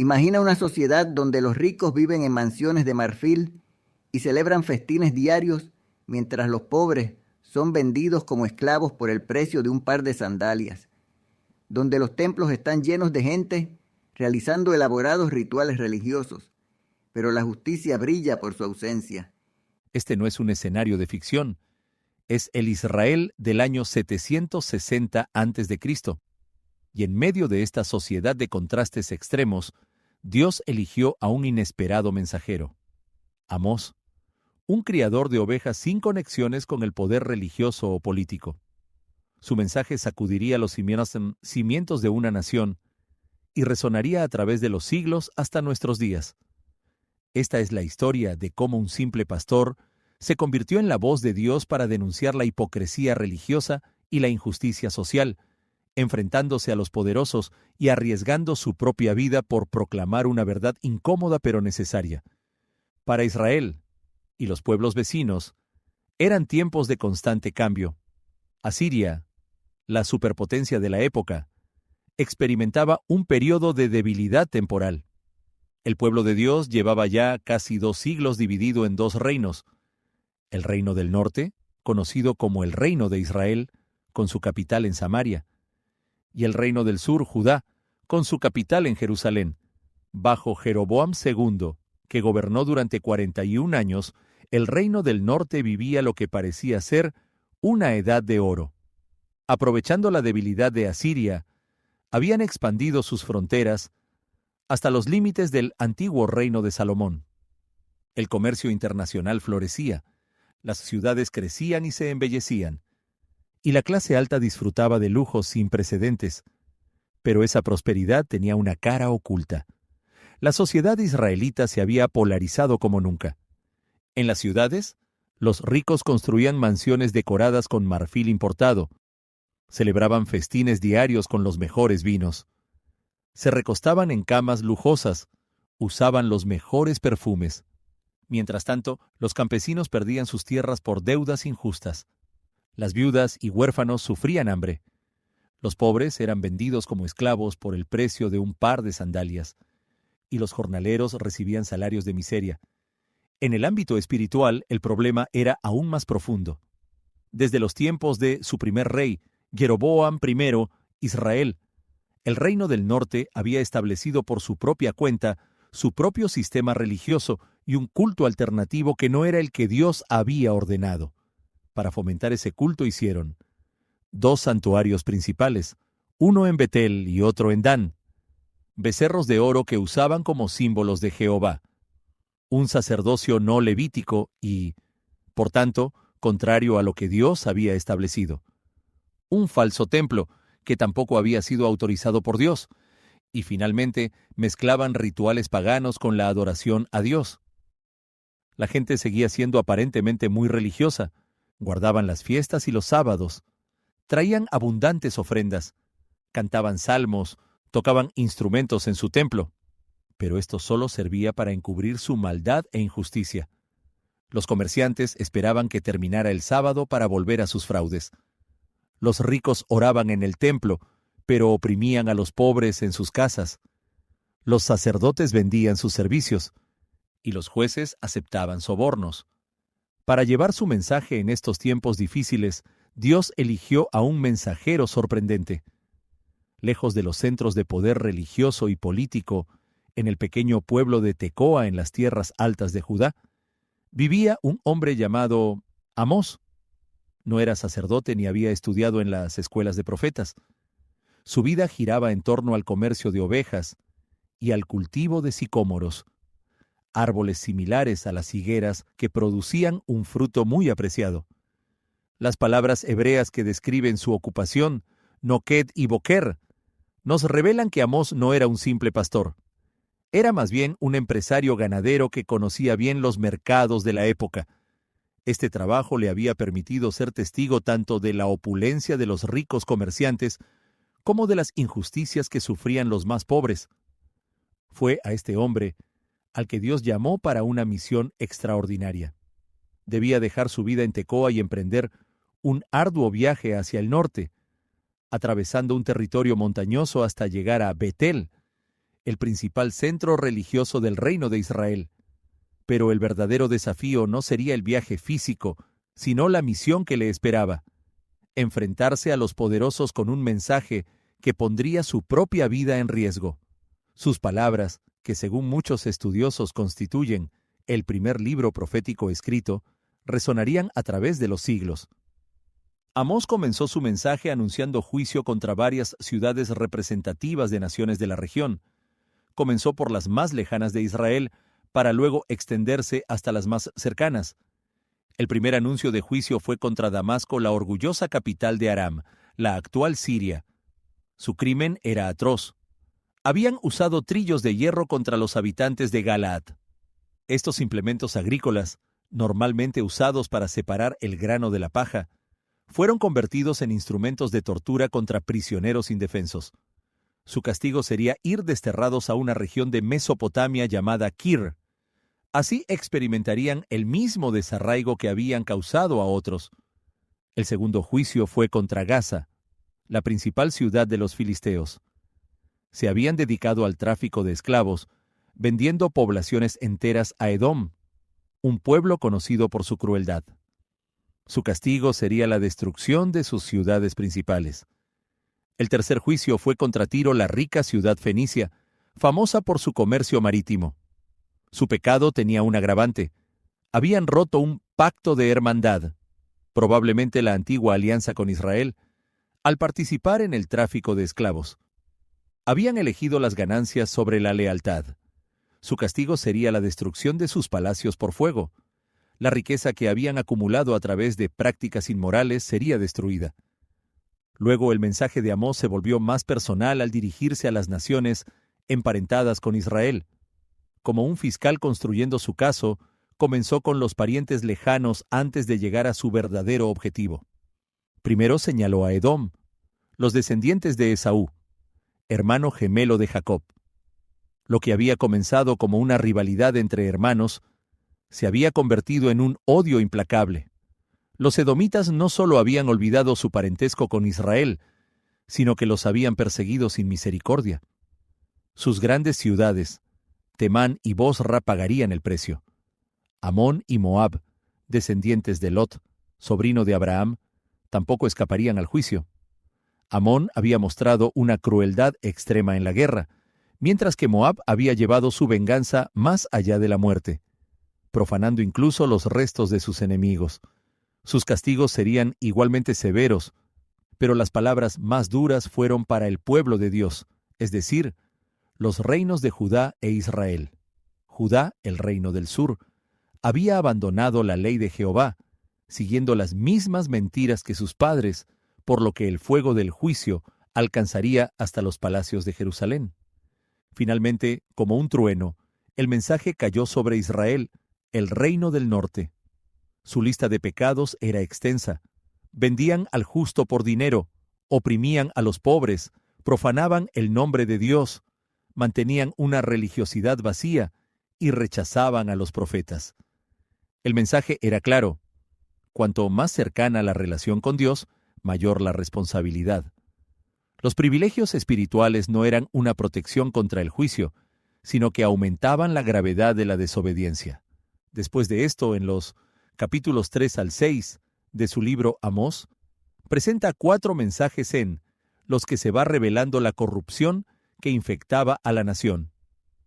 Imagina una sociedad donde los ricos viven en mansiones de marfil y celebran festines diarios, mientras los pobres son vendidos como esclavos por el precio de un par de sandalias, donde los templos están llenos de gente realizando elaborados rituales religiosos, pero la justicia brilla por su ausencia. Este no es un escenario de ficción, es el Israel del año 760 a.C. Y en medio de esta sociedad de contrastes extremos, Dios eligió a un inesperado mensajero, Amós, un criador de ovejas sin conexiones con el poder religioso o político. Su mensaje sacudiría los cimientos de una nación y resonaría a través de los siglos hasta nuestros días. Esta es la historia de cómo un simple pastor se convirtió en la voz de Dios para denunciar la hipocresía religiosa y la injusticia social, enfrentándose a los poderosos y arriesgando su propia vida por proclamar una verdad incómoda pero necesaria. Para Israel y los pueblos vecinos, eran tiempos de constante cambio. Asiria, la superpotencia de la época, experimentaba un periodo de debilidad temporal. El pueblo de Dios llevaba ya casi 2 siglos dividido en 2 reinos. El reino del norte, conocido como el reino de Israel, con su capital en Samaria, y el reino del sur, Judá, con su capital en Jerusalén. Bajo Jeroboam II, que gobernó durante 41 años, el reino del norte vivía lo que parecía ser una edad de oro. Aprovechando la debilidad de Asiria, habían expandido sus fronteras hasta los límites del antiguo reino de Salomón. El comercio internacional florecía, las ciudades crecían y se embellecían, y la clase alta disfrutaba de lujos sin precedentes. Pero esa prosperidad tenía una cara oculta. La sociedad israelita se había polarizado como nunca. En las ciudades, los ricos construían mansiones decoradas con marfil importado, celebraban festines diarios con los mejores vinos, se recostaban en camas lujosas, usaban los mejores perfumes. Mientras tanto, los campesinos perdían sus tierras por deudas injustas. Las viudas y huérfanos sufrían hambre. Los pobres eran vendidos como esclavos por el precio de un par de sandalias, y los jornaleros recibían salarios de miseria. En el ámbito espiritual, el problema era aún más profundo. Desde los tiempos de su primer rey, Jeroboam I, Israel, el reino del norte había establecido por su propia cuenta su propio sistema religioso y un culto alternativo que no era el que Dios había ordenado. Para fomentar ese culto hicieron 2 santuarios principales, uno en Betel y otro en Dan, becerros de oro que usaban como símbolos de Jehová, un sacerdocio no levítico y, por tanto, contrario a lo que Dios había establecido, un falso templo que tampoco había sido autorizado por Dios, y finalmente mezclaban rituales paganos con la adoración a Dios. La gente seguía siendo aparentemente muy religiosa, guardaban las fiestas y los sábados, traían abundantes ofrendas, cantaban salmos, tocaban instrumentos en su templo, pero esto solo servía para encubrir su maldad e injusticia. Los comerciantes esperaban que terminara el sábado para volver a sus fraudes. Los ricos oraban en el templo, pero oprimían a los pobres en sus casas. Los sacerdotes vendían sus servicios, y los jueces aceptaban sobornos. Para llevar su mensaje en estos tiempos difíciles, Dios eligió a un mensajero sorprendente. Lejos de los centros de poder religioso y político, en el pequeño pueblo de Tecoa en las tierras altas de Judá, vivía un hombre llamado Amós. No era sacerdote ni había estudiado en las escuelas de profetas. Su vida giraba en torno al comercio de ovejas y al cultivo de sicómoros, árboles similares a las higueras que producían un fruto muy apreciado. Las palabras hebreas que describen su ocupación, Noked y Boker, nos revelan que Amós no era un simple pastor. Era más bien un empresario ganadero que conocía bien los mercados de la época. Este trabajo le había permitido ser testigo tanto de la opulencia de los ricos comerciantes como de las injusticias que sufrían los más pobres. Fue a este hombre al que Dios llamó para una misión extraordinaria. Debía dejar su vida en Tecoa y emprender un arduo viaje hacia el norte, atravesando un territorio montañoso hasta llegar a Betel, el principal centro religioso del reino de Israel. Pero el verdadero desafío no sería el viaje físico, sino la misión que le esperaba: enfrentarse a los poderosos con un mensaje que pondría su propia vida en riesgo. Sus palabras, que según muchos estudiosos constituyen el primer libro profético escrito, resonarían a través de los siglos. Amós comenzó su mensaje anunciando juicio contra varias ciudades representativas de naciones de la región. Comenzó por las más lejanas de Israel, para luego extenderse hasta las más cercanas. El primer anuncio de juicio fue contra Damasco, la orgullosa capital de Aram, la actual Siria. Su crimen era atroz. Habían usado trillos de hierro contra los habitantes de Galaad. Estos implementos agrícolas, normalmente usados para separar el grano de la paja, fueron convertidos en instrumentos de tortura contra prisioneros indefensos. Su castigo sería ir desterrados a una región de Mesopotamia llamada Kir. Así experimentarían el mismo desarraigo que habían causado a otros. El segundo juicio fue contra Gaza, la principal ciudad de los filisteos. Se habían dedicado al tráfico de esclavos, vendiendo poblaciones enteras a Edom, un pueblo conocido por su crueldad. Su castigo sería la destrucción de sus ciudades principales. El tercer juicio fue contra Tiro, la rica ciudad fenicia, famosa por su comercio marítimo. Su pecado tenía un agravante: habían roto un pacto de hermandad, probablemente la antigua alianza con Israel, al participar en el tráfico de esclavos. Habían elegido las ganancias sobre la lealtad. Su castigo sería la destrucción de sus palacios por fuego. La riqueza que habían acumulado a través de prácticas inmorales sería destruida. Luego el mensaje de Amós se volvió más personal al dirigirse a las naciones emparentadas con Israel. Como un fiscal construyendo su caso, comenzó con los parientes lejanos antes de llegar a su verdadero objetivo. Primero señaló a Edom, los descendientes de Esaú, hermano gemelo de Jacob. Lo que había comenzado como una rivalidad entre hermanos se había convertido en un odio implacable. Los edomitas no solo habían olvidado su parentesco con Israel, sino que los habían perseguido sin misericordia. Sus grandes ciudades, Temán y Bosra, pagarían el precio. Amón y Moab, descendientes de Lot, sobrino de Abraham, tampoco escaparían al juicio. Amón había mostrado una crueldad extrema en la guerra, mientras que Moab había llevado su venganza más allá de la muerte, profanando incluso los restos de sus enemigos. Sus castigos serían igualmente severos, pero las palabras más duras fueron para el pueblo de Dios, es decir, los reinos de Judá e Israel. Judá, el reino del sur, había abandonado la ley de Jehová, siguiendo las mismas mentiras que sus padres, por lo que el fuego del juicio alcanzaría hasta los palacios de Jerusalén. Finalmente, como un trueno, el mensaje cayó sobre Israel, el reino del norte. Su lista de pecados era extensa. Vendían al justo por dinero, oprimían a los pobres, profanaban el nombre de Dios, mantenían una religiosidad vacía y rechazaban a los profetas. El mensaje era claro: cuanto más cercana la relación con Dios, mayor la responsabilidad. Los privilegios espirituales no eran una protección contra el juicio, sino que aumentaban la gravedad de la desobediencia. Después de esto, en los capítulos 3 al 6 de su libro Amós, presenta 4 mensajes en los que se va revelando la corrupción que infectaba a la nación,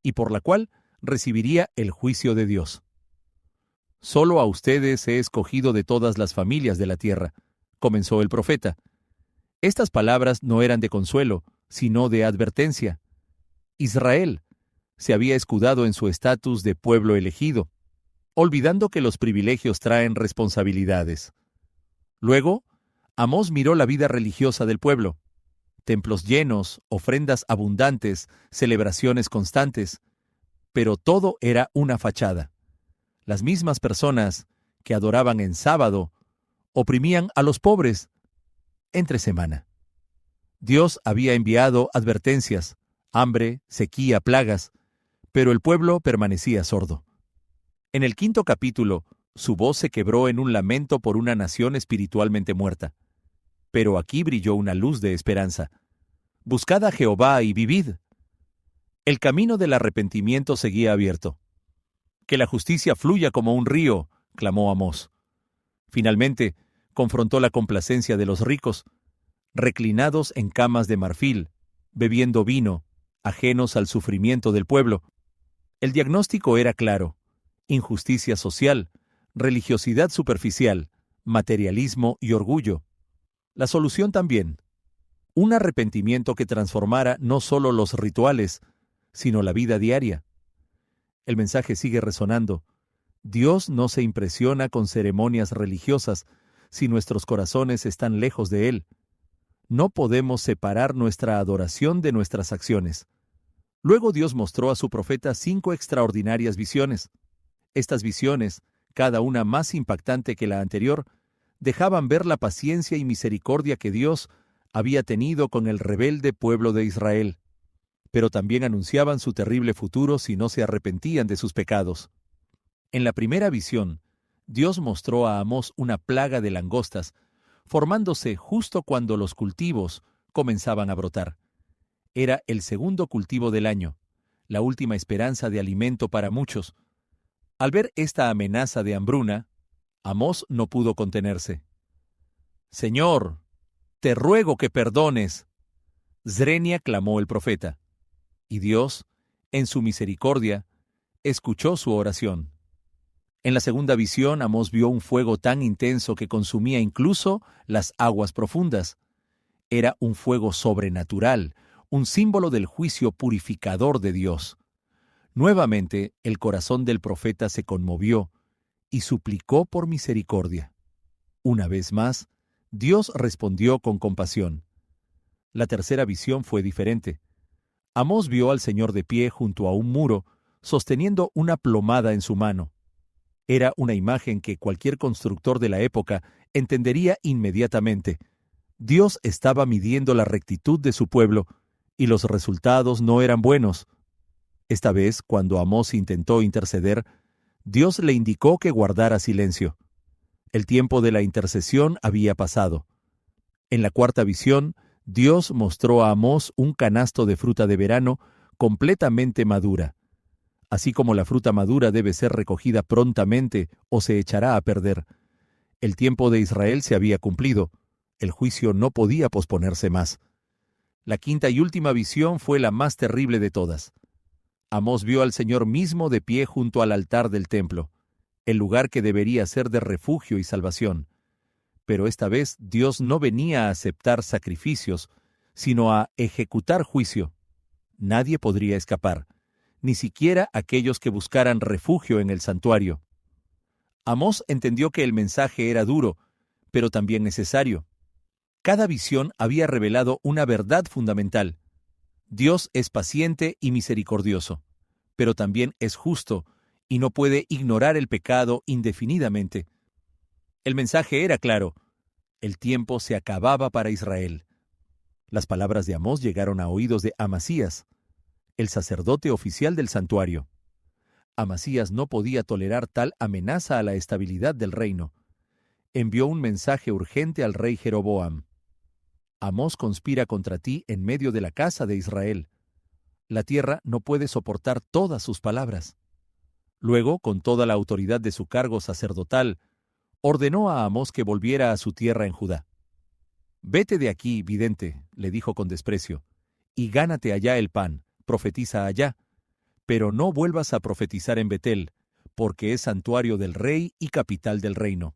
y por la cual recibiría el juicio de Dios. «Solo a ustedes he escogido de todas las familias de la tierra», comenzó el profeta. Estas palabras no eran de consuelo, sino de advertencia. Israel se había escudado en su estatus de pueblo elegido, olvidando que los privilegios traen responsabilidades. Luego, Amós miró la vida religiosa del pueblo: templos llenos, ofrendas abundantes, celebraciones constantes, pero todo era una fachada. Las mismas personas que adoraban en sábado oprimían a los pobres entre semana. Dios había enviado advertencias, hambre, sequía, plagas, pero el pueblo permanecía sordo. En el 5º capítulo, su voz se quebró en un lamento por una nación espiritualmente muerta. Pero aquí brilló una luz de esperanza. «Buscad a Jehová y vivid». El camino del arrepentimiento seguía abierto. «Que la justicia fluya como un río», clamó Amós. Finalmente, confrontó la complacencia de los ricos, reclinados en camas de marfil, bebiendo vino, ajenos al sufrimiento del pueblo. El diagnóstico era claro: injusticia social, religiosidad superficial, materialismo y orgullo. La solución también: un arrepentimiento que transformara no solo los rituales, sino la vida diaria. El mensaje sigue resonando. Dios no se impresiona con ceremonias religiosas si nuestros corazones están lejos de Él. No podemos separar nuestra adoración de nuestras acciones. Luego Dios mostró a su profeta 5 extraordinarias visiones. Estas visiones, cada una más impactante que la anterior, dejaban ver la paciencia y misericordia que Dios había tenido con el rebelde pueblo de Israel, pero también anunciaban su terrible futuro si no se arrepentían de sus pecados. En la primera visión, Dios mostró a Amós una plaga de langostas, formándose justo cuando los cultivos comenzaban a brotar. Era el segundo cultivo del año, la última esperanza de alimento para muchos. Al ver esta amenaza de hambruna, Amós no pudo contenerse. «Señor, te ruego que perdones», Zrenia clamó el profeta. Y Dios, en su misericordia, escuchó su oración. En la segunda visión, Amós vio un fuego tan intenso que consumía incluso las aguas profundas. Era un fuego sobrenatural, un símbolo del juicio purificador de Dios. Nuevamente, el corazón del profeta se conmovió y suplicó por misericordia. Una vez más, Dios respondió con compasión. La tercera visión fue diferente. Amós vio al Señor de pie junto a un muro, sosteniendo una plomada en su mano. Era una imagen que cualquier constructor de la época entendería inmediatamente. Dios estaba midiendo la rectitud de su pueblo, y los resultados no eran buenos. Esta vez, cuando Amós intentó interceder, Dios le indicó que guardara silencio. El tiempo de la intercesión había pasado. En la cuarta visión, Dios mostró a Amós un canasto de fruta de verano completamente madura. Así como la fruta madura debe ser recogida prontamente o se echará a perder. El tiempo de Israel se había cumplido. El juicio no podía posponerse más. La quinta y última visión fue la más terrible de todas. Amós vio al Señor mismo de pie junto al altar del templo, el lugar que debería ser de refugio y salvación. Pero esta vez Dios no venía a aceptar sacrificios, sino a ejecutar juicio. Nadie podría escapar, ni siquiera aquellos que buscaran refugio en el santuario. Amós entendió que el mensaje era duro, pero también necesario. Cada visión había revelado una verdad fundamental. Dios es paciente y misericordioso, pero también es justo y no puede ignorar el pecado indefinidamente. El mensaje era claro: el tiempo se acababa para Israel. Las palabras de Amós llegaron a oídos de Amasías, el sacerdote oficial del santuario. Amasías no podía tolerar tal amenaza a la estabilidad del reino. Envió un mensaje urgente al rey Jeroboam. Amós conspira contra ti en medio de la casa de Israel. La tierra no puede soportar todas sus palabras. Luego, con toda la autoridad de su cargo sacerdotal, ordenó a Amós que volviera a su tierra en Judá. «Vete de aquí, vidente», le dijo con desprecio, «y gánate allá el pan, profetiza allá, pero no vuelvas a profetizar en Betel, porque es santuario del rey y capital del reino».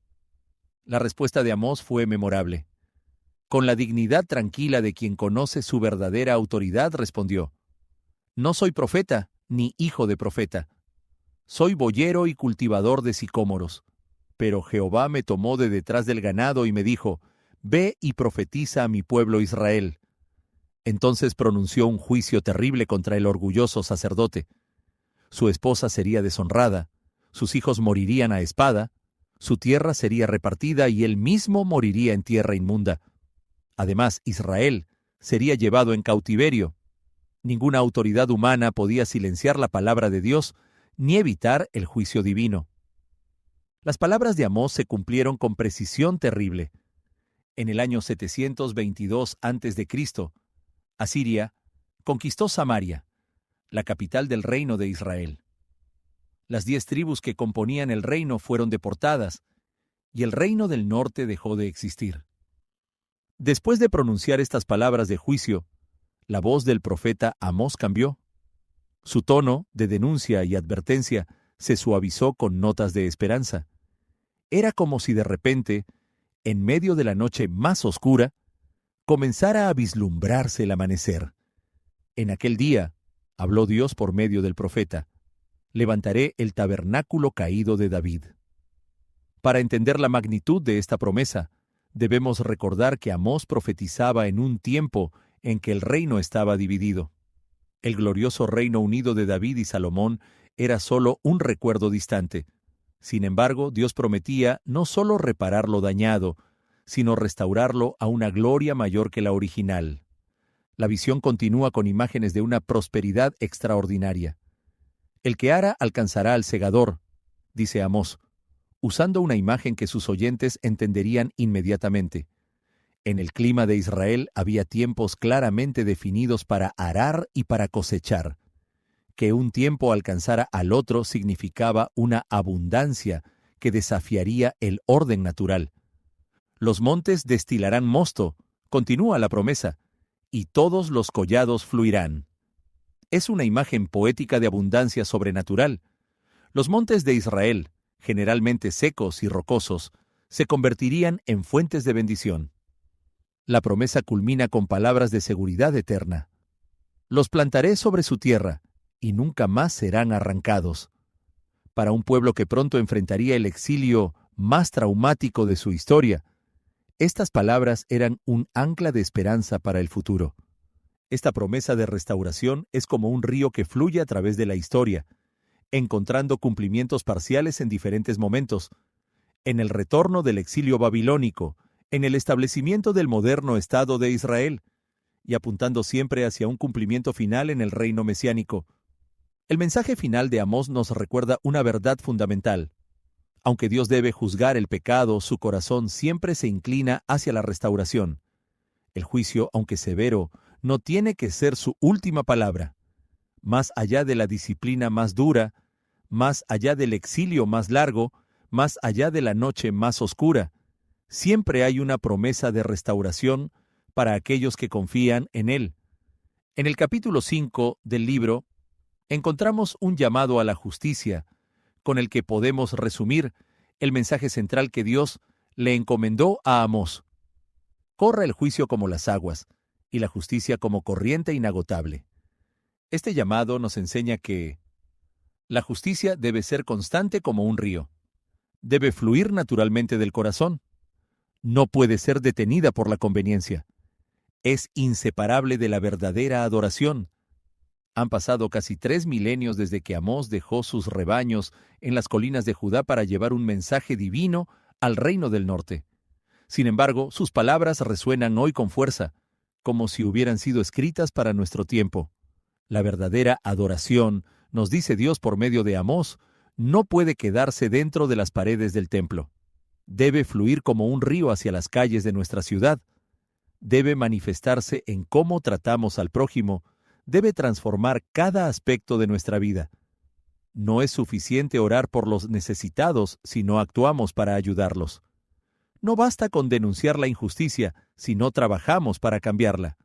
La respuesta de Amós fue memorable. Con la dignidad tranquila de quien conoce su verdadera autoridad, respondió: «No soy profeta, ni hijo de profeta. Soy boyero y cultivador de sicómoros. Pero Jehová me tomó de detrás del ganado y me dijo: Ve y profetiza a mi pueblo Israel». Entonces pronunció un juicio terrible contra el orgulloso sacerdote. Su esposa sería deshonrada, sus hijos morirían a espada, su tierra sería repartida y él mismo moriría en tierra inmunda. Además, Israel sería llevado en cautiverio. Ninguna autoridad humana podía silenciar la palabra de Dios ni evitar el juicio divino. Las palabras de Amós se cumplieron con precisión terrible. En el año 722 a.C., Asiria conquistó Samaria, la capital del reino de Israel. Las 10 tribus que componían el reino fueron deportadas, y el reino del norte dejó de existir. Después de pronunciar estas palabras de juicio, la voz del profeta Amós cambió. Su tono de denuncia y advertencia se suavizó con notas de esperanza. Era como si de repente, en medio de la noche más oscura, comenzara a vislumbrarse el amanecer. En aquel día, habló Dios por medio del profeta, levantaré el tabernáculo caído de David. Para entender la magnitud de esta promesa, debemos recordar que Amós profetizaba en un tiempo en que el reino estaba dividido. El glorioso reino unido de David y Salomón era solo un recuerdo distante. Sin embargo, Dios prometía no solo reparar lo dañado, sino restaurarlo a una gloria mayor que la original. La visión continúa con imágenes de una prosperidad extraordinaria. El que ara alcanzará al segador, dice Amós, usando una imagen que sus oyentes entenderían inmediatamente. En el clima de Israel había tiempos claramente definidos para arar y para cosechar. Que un tiempo alcanzara al otro significaba una abundancia que desafiaría el orden natural. Los montes destilarán mosto, continúa la promesa, y todos los collados fluirán. Es una imagen poética de abundancia sobrenatural. Los montes de Israel, generalmente secos y rocosos, se convertirían en fuentes de bendición. La promesa culmina con palabras de seguridad eterna. Los plantaré sobre su tierra, y nunca más serán arrancados. Para un pueblo que pronto enfrentaría el exilio más traumático de su historia, estas palabras eran un ancla de esperanza para el futuro. Esta promesa de restauración es como un río que fluye a través de la historia, encontrando cumplimientos parciales en diferentes momentos, en el retorno del exilio babilónico, en el establecimiento del moderno Estado de Israel, y apuntando siempre hacia un cumplimiento final en el reino mesiánico. El mensaje final de Amós nos recuerda una verdad fundamental. Aunque Dios debe juzgar el pecado, su corazón siempre se inclina hacia la restauración. El juicio, aunque severo, no tiene que ser su última palabra. Más allá de la disciplina más dura, más allá del exilio más largo, más allá de la noche más oscura, siempre hay una promesa de restauración para aquellos que confían en Él. En el capítulo 5 del libro, encontramos un llamado a la justicia, con el que podemos resumir el mensaje central que Dios le encomendó a Amós. Corra el juicio como las aguas, y la justicia como corriente inagotable. Este llamado nos enseña que la justicia debe ser constante como un río. Debe fluir naturalmente del corazón. No puede ser detenida por la conveniencia. Es inseparable de la verdadera adoración. Han pasado casi 3 milenios desde que Amós dejó sus rebaños en las colinas de Judá para llevar un mensaje divino al reino del norte. Sin embargo, sus palabras resuenan hoy con fuerza, como si hubieran sido escritas para nuestro tiempo. La verdadera adoración, nos dice Dios por medio de Amós, no puede quedarse dentro de las paredes del templo. Debe fluir como un río hacia las calles de nuestra ciudad. Debe manifestarse en cómo tratamos al prójimo. Debe transformar cada aspecto de nuestra vida. No es suficiente orar por los necesitados si no actuamos para ayudarlos. No basta con denunciar la injusticia si no trabajamos para cambiarla.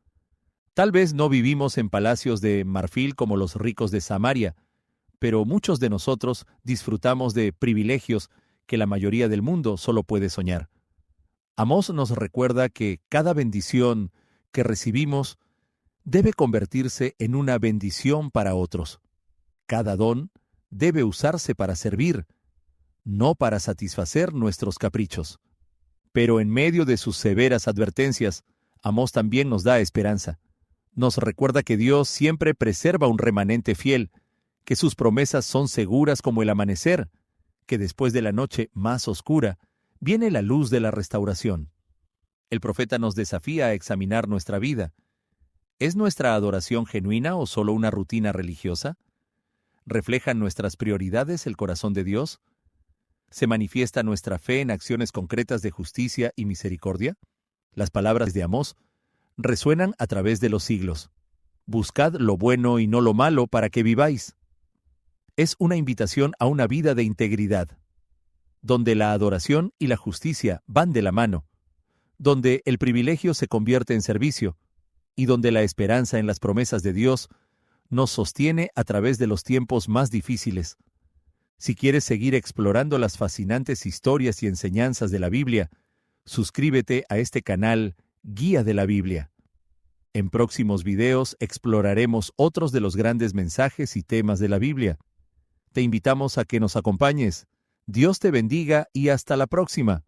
Tal vez no vivimos en palacios de marfil como los ricos de Samaria, pero muchos de nosotros disfrutamos de privilegios que la mayoría del mundo solo puede soñar. Amós nos recuerda que cada bendición que recibimos debe convertirse en una bendición para otros. Cada don debe usarse para servir, no para satisfacer nuestros caprichos. Pero en medio de sus severas advertencias, Amós también nos da esperanza. Nos recuerda que Dios siempre preserva un remanente fiel, que sus promesas son seguras como el amanecer, que después de la noche más oscura viene la luz de la restauración. El profeta nos desafía a examinar nuestra vida. ¿Es nuestra adoración genuina o solo una rutina religiosa? ¿Reflejan nuestras prioridades el corazón de Dios? ¿Se manifiesta nuestra fe en acciones concretas de justicia y misericordia? Las palabras de Amós resuenan a través de los siglos. Buscad lo bueno y no lo malo para que viváis. Es una invitación a una vida de integridad, donde la adoración y la justicia van de la mano, donde el privilegio se convierte en servicio, y donde la esperanza en las promesas de Dios nos sostiene a través de los tiempos más difíciles. Si quieres seguir explorando las fascinantes historias y enseñanzas de la Biblia, suscríbete a este canal Guía de la Biblia. En próximos videos exploraremos otros de los grandes mensajes y temas de la Biblia. Te invitamos a que nos acompañes. Dios te bendiga y hasta la próxima.